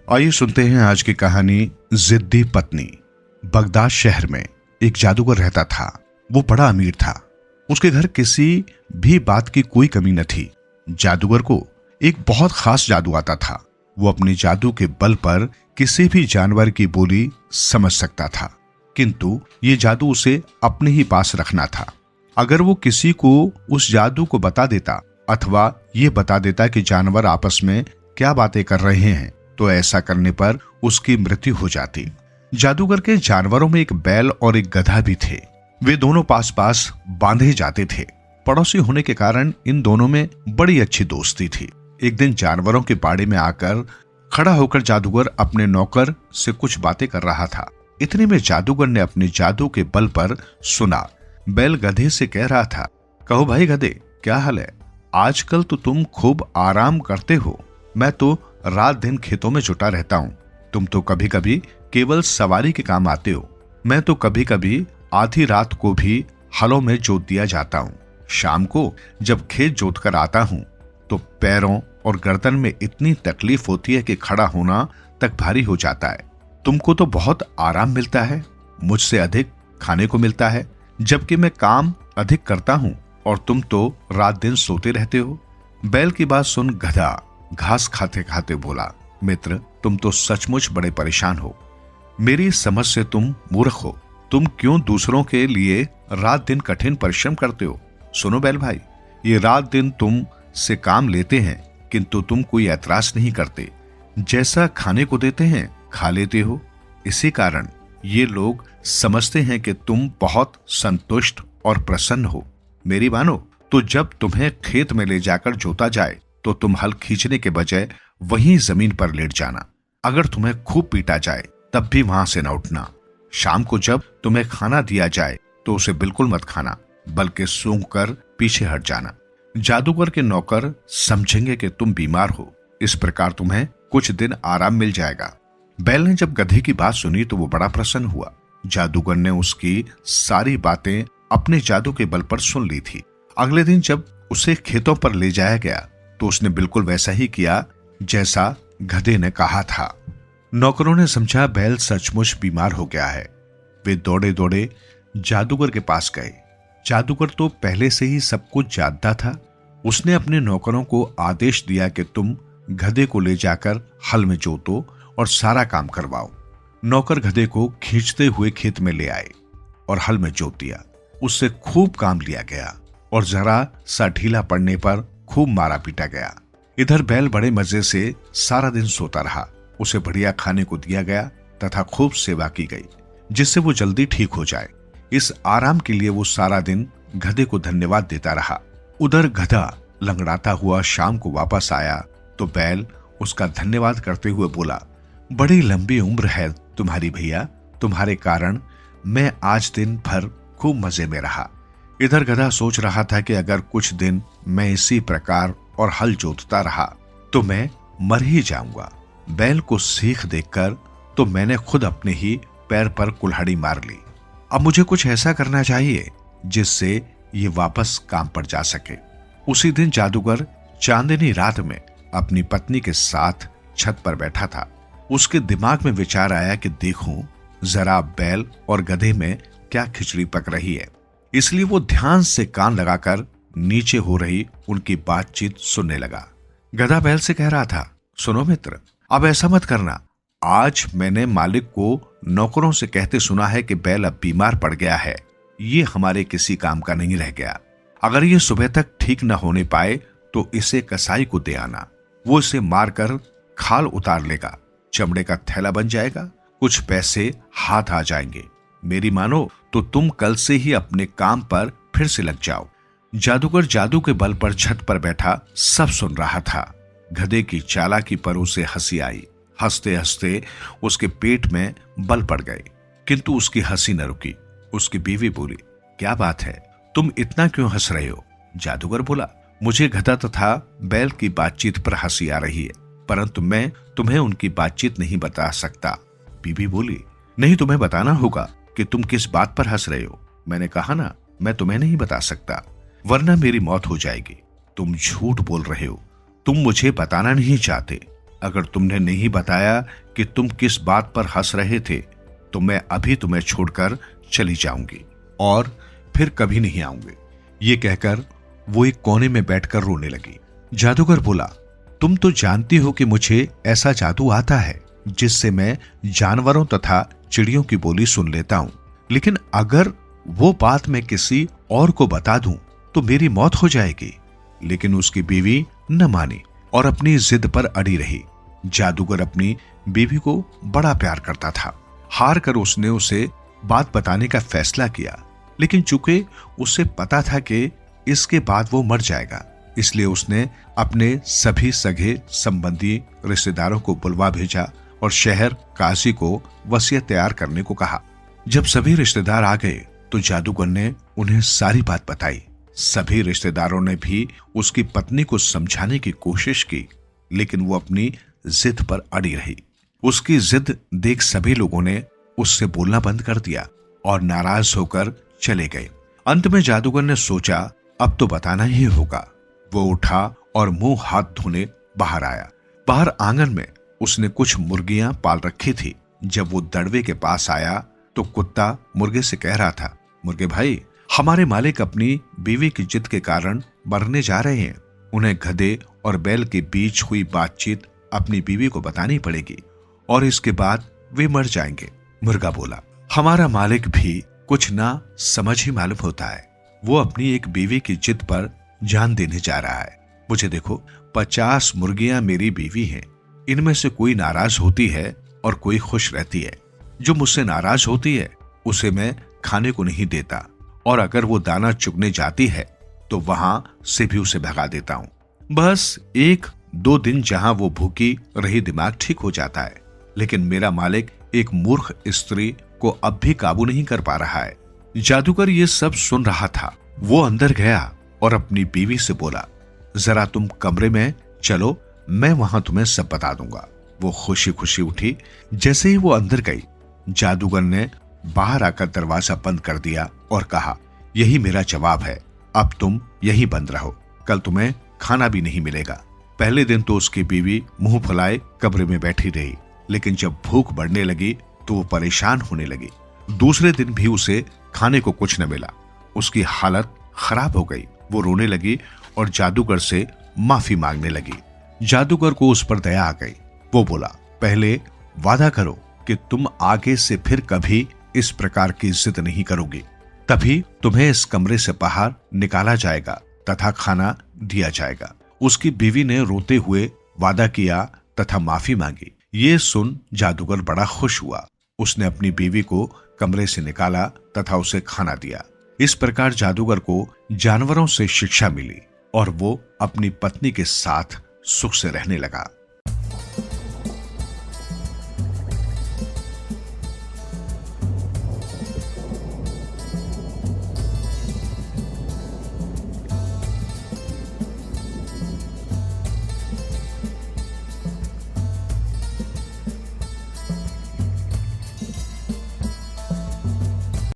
आइए सुनते हैं आज की कहानी जिद्दी पत्नी। बगदाद शहर में एक जादूगर रहता था। वो बड़ा अमीर था। उसके घर किसी भी बात की कोई कमी न थी। जादूगर को एक बहुत खास जादू आता था। वो अपने जादू के बल पर किसी भी जानवर की बोली समझ सकता था, किंतु ये जादू उसे अपने ही पास रखना था। अगर वो किसी को उस जादू को बता देता अथवा ये बता देता कि जानवर आपस में क्या बातें कर रहे हैं, तो ऐसा करने पर उसकी मृत्यु हो जाती। जादूगर के जानवरों में एक बैल और एक गधा भी थे। वे दोनों पास पास बांधे जाते थे। पड़ोसी होने के कारण इन दोनों में बड़ी अच्छी दोस्ती थी। एक दिन जानवरों के बाड़े में आकर खड़ा होकर जादूगर अपने नौकर से कुछ बातें कर रहा था। इतने में जादूगर ने अपने जादू के बल पर सुना। बैल गधे से कह रहा था, कहो भाई गधे, क्या हाल है? आजकल तो तुम खूब आराम करते हो। मैं तो रात दिन खेतों में जुटा रहता हूँ। तुम तो कभी कभी केवल सवारी के काम आते हो। मैं तो कभी कभी आधी रात को भी हलों में जोत दिया जाता हूँ। शाम को जब खेत जोत कर आता हूँ तो पैरों और गर्दन में इतनी तकलीफ होती है कि खड़ा होना तक भारी हो जाता है। तुमको तो बहुत आराम मिलता है, मुझसे अधिक खाने को मिलता है, जबकि मैं काम अधिक करता हूँ और तुम तो रात दिन सोते रहते हो। बैल की बात सुन गधा घास खाते खाते बोला, मित्र, तुम तो सचमुच बड़े परेशान हो। मेरी समझ से तुम मूर्ख हो। तुम क्यों दूसरों के लिए रात दिन कठिन परिश्रम करते हो? सुनो बैल भाई, ये रात दिन तुम से काम लेते हैं, किंतु तुम कोई ऐतराज नहीं करते। जैसा खाने को देते हैं खा लेते हो। इसी कारण ये लोग समझते हैं कि तुम बहुत संतुष्ट और प्रसन्न हो। मेरी मानो तो जब तुम्हें खेत में ले जाकर जोता जाए तो तुम हल खींचने के बजाय वहीं जमीन पर लेट जाना। अगर तुम्हें खूब पीटा जाए तब भी वहां से न उठना। शाम को जब तुम्हें खाना दिया जाए तो उसे बिल्कुल मत खाना, बल्कि सूंघ कर पीछे हट जाना। जादूगर के नौकर समझेंगे कि तुम बीमार हो। इस प्रकार तुम्हें कुछ दिन आराम मिल जाएगा। बैल ने जब गधे की बात सुनी तो वो बड़ा प्रसन्न हुआ। जादूगर ने उसकी सारी बातें अपने जादू के बल पर सुन ली थी। अगले दिन जब उसे खेतों पर ले जाया गया तो उसने बिल्कुल वैसा ही किया जैसा गधे ने कहा था। नौकरों ने समझा बैल सचमुच बीमार हो गया है। वे दौड़े दौड़े जादूगर के पास गए। जादूगर तो पहले से ही सब कुछ जानता था। उसने अपने नौकरों को आदेश दिया कि तुम गधे को ले जाकर हल में जोतो और सारा काम करवाओ। नौकर गधे को खींचते हुए खेत में ले आए और हल में जोत दिया। उससे खूब काम लिया गया और जरा सा ढीला पड़ने पर खूब मारा पीटा गया। इधर बैल बड़े मजे से सारा दिन सोता रहा। उसे बढ़िया खाने को दिया गया तथा खूब सेवा की गई, जिससे वो जल्दी ठीक हो जाए। इस आराम के लिए वो सारा दिन गधे को धन्यवाद देता रहा। उधर गधा लंगड़ाता हुआ शाम को वापस आया तो बैल उसका धन्यवाद करते हुए बोला, बड़ी लंबी उम्र है तुम्हारी भैया। तुम्हारे कारण मैं आज दिन भर खूब मजे में रहा। इधर गधा सोच रहा था कि अगर कुछ दिन मैं इसी प्रकार और हल जोतता रहा तो मैं मर ही जाऊंगा। बैल को सीख देखकर तो मैंने खुद अपने ही पैर पर कुल्हाड़ी मार ली। अब मुझे कुछ ऐसा करना चाहिए जिससे ये वापस काम पर जा सके। उसी दिन जादूगर चांदनी रात में अपनी पत्नी के साथ छत पर बैठा था। उसके दिमाग में विचार आया कि देखूं जरा बैल और गधे में क्या खिचड़ी पक रही है। इसलिए वो ध्यान से कान लगाकर नीचे हो रही उनकी बातचीत सुनने लगा। गधा बैल से कह रहा था, सुनो मित्र, अब ऐसा मत करना। आज मैंने मालिक को नौकरों से कहते सुना है कि बैल अब बीमार पड़ गया है। ये हमारे किसी काम का नहीं रह गया। अगर ये सुबह तक ठीक न होने पाए तो इसे कसाई को दे आना। वो इसे मारकर खाल उतार लेगा, चमड़े का थैला बन जाएगा, कुछ पैसे हाथ आ जाएंगे। मेरी मानो तो तुम कल से ही अपने काम पर फिर से लग जाओ। जादूगर जादू के बल पर छत पर बैठा सब सुन रहा था। गधे की चालाकी पर उसे हंसी आई। हंसते हंसते उसके पेट में बल पड़ गए, किंतु उसकी हंसी न रुकी। उसकी बीवी बोली, क्या बात है, तुम इतना क्यों हंस रहे हो? जादूगर बोला, मुझे गधा तथा बैल की बातचीत पर हंसी आ रही है, परंतु मैं तुम्हें उनकी बातचीत नहीं बता सकता। बीवी बोली, नहीं, तुम्हें बताना होगा कि तुम किस बात पर हंस रहे हो। मैंने कहा ना, मैं तुम्हें नहीं बता सकता, वरना मेरी मौत हो जाएगी। तुम झूठ बोल रहे हो। तुम मुझे बताना नहीं चाहते। अगर तुमने नहीं बताया कि तुम किस बात पर हंस रहे थे तो मैं अभी तुम्हें छोड़कर चली जाऊंगी और फिर कभी नहीं आऊंगी। ये कहकर वो एक कोने में बैठकर रोने लगी। जादूगर बोला, तुम तो जानती हो कि मुझे ऐसा जादू आता है जिससे मैं जानवरों तथा चिड़ियों की बोली सुन लेता हूं, लेकिन अगर वो बात मैं किसी और को बता दूं तो मेरी मौत हो जाएगी। लेकिन उसकी बीवी न मानी और अपनी जिद पर अड़ी रही। जादूगर अपनी बीवी को बड़ा प्यार करता था। हार कर उसने उसे बात बताने का फैसला किया, लेकिन चूंकि उसे पता था कि इसके बाद वो मर जाएगा, इसलिए उसने अपने सभी सगे संबंधी रिश्तेदारों को बुलवा भेजा और शहर काशी को वसीयत तैयार करने को कहा। जब सभी रिश्तेदार आ गए तो जादूगर ने उन्हें सारी बात बताई। सभी रिश्तेदारों ने भी उसकी पत्नी को समझाने की कोशिश की, लेकिन वो अपनी जिद पर अड़ी रही। उसकी जिद देख सभी लोगों ने उससे बोलना बंद कर दिया और नाराज होकर चले गए। अंत में जादूगर ने सोचा अब तो बताना ही होगा। वो उठा और मुंह हाथ धोने बाहर आया। बाहर आंगन में उसने कुछ मुर्गियां पाल रखी थी। जब वो दड़वे के पास आया तो कुत्ता मुर्गे से कह रहा था, मुर्गे भाई, हमारे मालिक अपनी बीवी की जिद के कारण मरने जा रहे हैं। उन्हें गधे और बैल के बीच हुई बातचीत अपनी बीवी को बतानी पड़ेगी और इसके बाद वे मर जाएंगे। मुर्गा बोला, हमारा मालिक भी कुछ ना समझ ही मालूम होता है। वो अपनी एक बीवी की जिद पर जान देने जा रहा है। मुझे देखो, 50 मुर्गियां मेरी बीवी हैं। इनमें से कोई नाराज होती है और कोई खुश रहती है। जो मुझसे नाराज होती है उसे मैं खाने को नहीं देता, और अगर वो दाना चुगने जाती है तो वहां से भी उसे भगा देता हूं। बस 1-2 दिन जहां वो भूखी रही दिमाग ठीक हो जाता है, लेकिन मेरा मालिक एक मूर्ख स्त्री को अब भी काबू नहीं कर पा रहा है। जादूगर ये सब सुन रहा था। वो अंदर गया और अपनी बीवी से बोला, जरा तुम कमरे में चलो, मैं वहां तुम्हें सब बता दूंगा। वो खुशी खुशी उठी। जैसे ही वो अंदर गई, जादूगर ने बाहर आकर दरवाजा बंद कर दिया और कहा, यही मेरा जवाब है, अब तुम यहीं बंद रहो, कल तुम्हें खाना भी नहीं मिलेगा। पहले दिन तो उसकी बीवी मुंह फुलाए कमरे में बैठी रही, लेकिन जब भूख बढ़ने लगी तो वो परेशान होने लगी। दूसरे दिन भी उसे खाने को कुछ न मिला। उसकी हालत खराब हो गई। वो रोने लगी और जादूगर से माफी मांगने लगी। जादूगर को उस पर दया आ गई। वो बोला, पहले वादा करो कि तुम आगे से फिर कभी इस प्रकार की जिद नहीं करोगी, तभी तुम्हें इस कमरे से बाहर निकाला जाएगा तथा खाना दिया जाएगा। उसकी बीवी ने रोते हुए वादा किया तथा माफी मांगी। ये सुन जादूगर बड़ा खुश हुआ। उसने अपनी बीवी को कमरे से निकाला तथा उसे खाना दिया। इस प्रकार जादूगर को जानवरों से शिक्षा मिली और वो अपनी पत्नी के साथ सुख से रहने लगा।